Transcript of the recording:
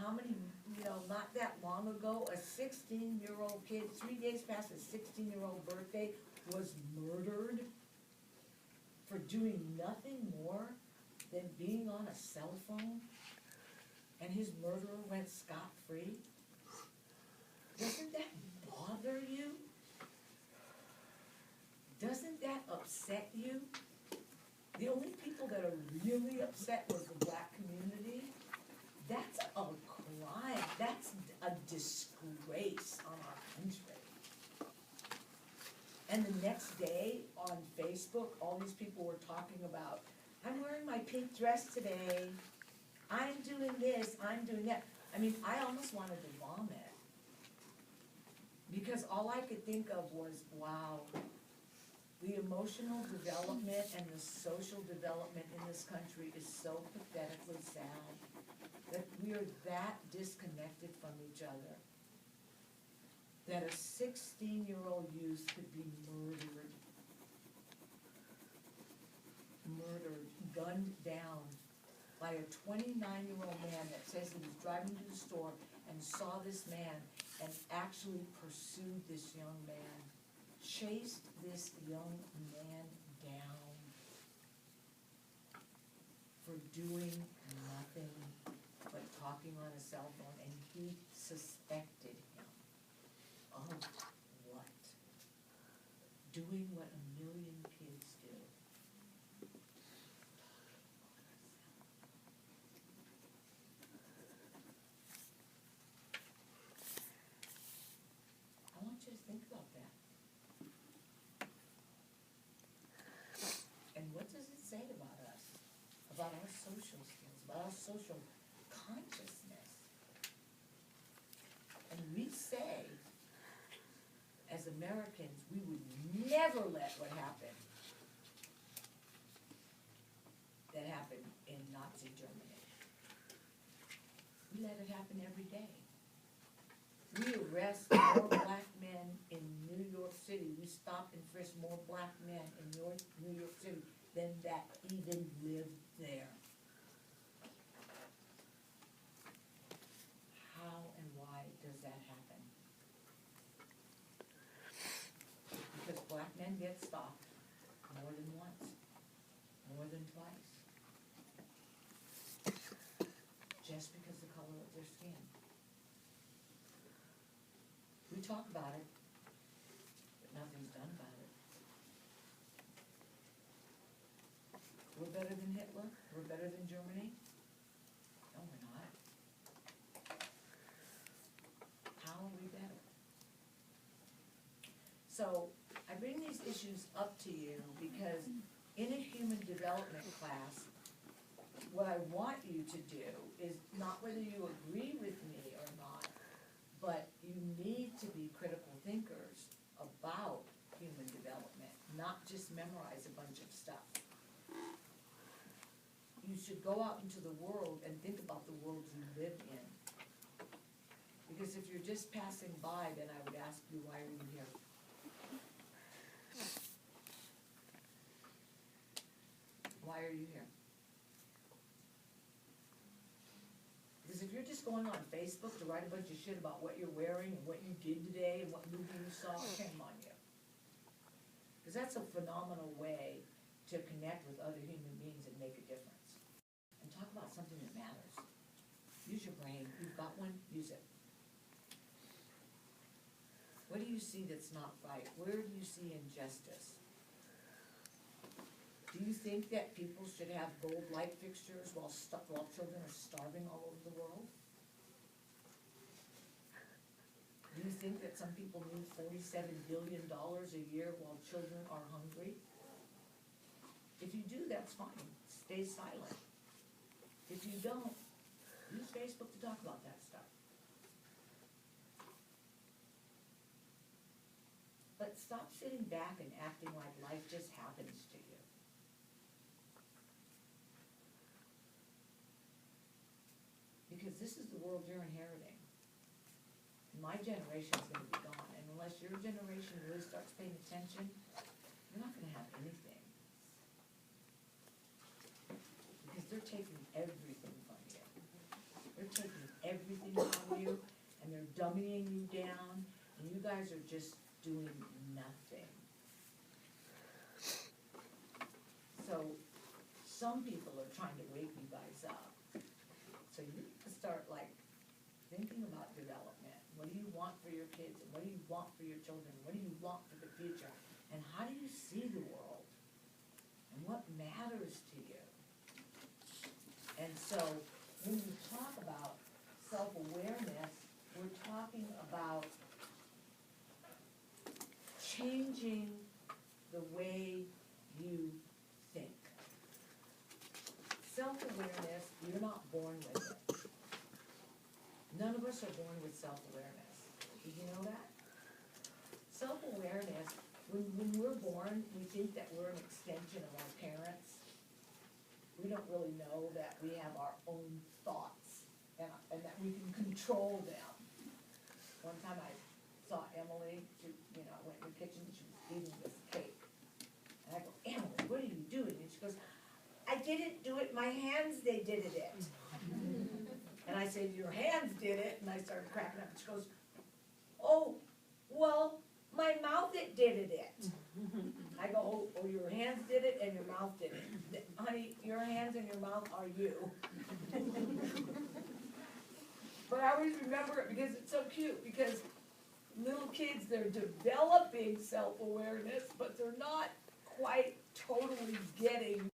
how many, not that long ago, a 16-year-old kid, 3 days past his 16-year-old birthday, was murdered for doing nothing more than being on a cell phone, and his murderer went scot-free? Doesn't that bother you? Doesn't that upset you? The only people that are really upset was the black community. That's a crime. That's a disgrace on our country. And the next day on Facebook, all these people were talking about, I'm wearing my pink dress today, I'm doing this, I'm doing that. I mean, I almost wanted to vomit. Because all I could think of was, wow, the emotional development and the social development in this country is so pathetically sad that we are that disconnected from each other, that a 16-year-old youth could be murdered, gunned down by a 29-year-old man that says he was driving to the store and saw this man and actually pursued this young man, chased this young man down for doing nothing but talking on a cell phone, and he suspected him of what? Doing what a million kids do. I want you to think about that. And what does it say about us? About our social skills, about our social consciousness? And we say, as Americans, we would never let what happened that happened in Nazi Germany. We let it happen every day. We arrest more black men in New York City. We stop and frisk more black men in New York City than that even live there. How and why does that happen? Because black men get stopped more than once, more than twice, just because of the color of their skin. We talk about it, but nothing's done about it. We're better than Hitler? We're better than Germany? No, we're not. How are we better? So, I bring these issues up to you because in a human development class, what I want you to do is not whether you agree with me or not, but you need to be critical thinkers about human development, not just memorize a bunch of stuff. You should go out into the world and think about the world you live in. Because if you're just passing by, then I would ask you, why are you here? Why are you here? Because if you're just going on Facebook to write a bunch of shit about what you're wearing and what you did today and what movie you saw, shame on you. Because that's a phenomenal way to connect with other human beings and make a difference. And talk about something that matters. Use your brain. You've got one, use it. What do you see that's not right? Where do you see injustice? Do you think that people should have gold light fixtures while children are starving all over the world? Do you think that some people need $47 billion a year while children are hungry? If you do, that's fine. Stay silent. If you don't, use Facebook to talk about that stuff. But stop sitting back and acting like life just happens to you. Because this is the world you're inheriting. My generation is going to be gone, and unless your generation really starts paying attention, you're not going to have anything. Because they're taking everything from you. They're taking every everything out of you, and they're dumbing you down, and you guys are just doing nothing. So, some people are trying to wake you guys up. So you need to start like thinking about development. What do you want for your kids, and what do you want for your children? What do you want for the future? And how do you see the world? And what matters to you? And so, when we talk about self-awareness, we're talking about changing the way you think. Self-awareness, you're not born with it. None of us are born with self-awareness. Did you know that? Self-awareness, when we're born, we think that we're an extension of our parents. We don't really know that we have our own thoughts and that we can control them. One time I saw Emily, she, went in the kitchen, she was eating this cake. And I go, Emily, what are you doing? And she goes, I didn't do it, my hands, they did it. And I said, your hands did it, and I started cracking up, and she goes, oh, well, my mouth, it did it. I go, oh, your hands did it and your mouth did it. Honey, your hands and your mouth are you. But I always remember it because it's so cute, because little kids, they're developing self-awareness, but they're not quite totally getting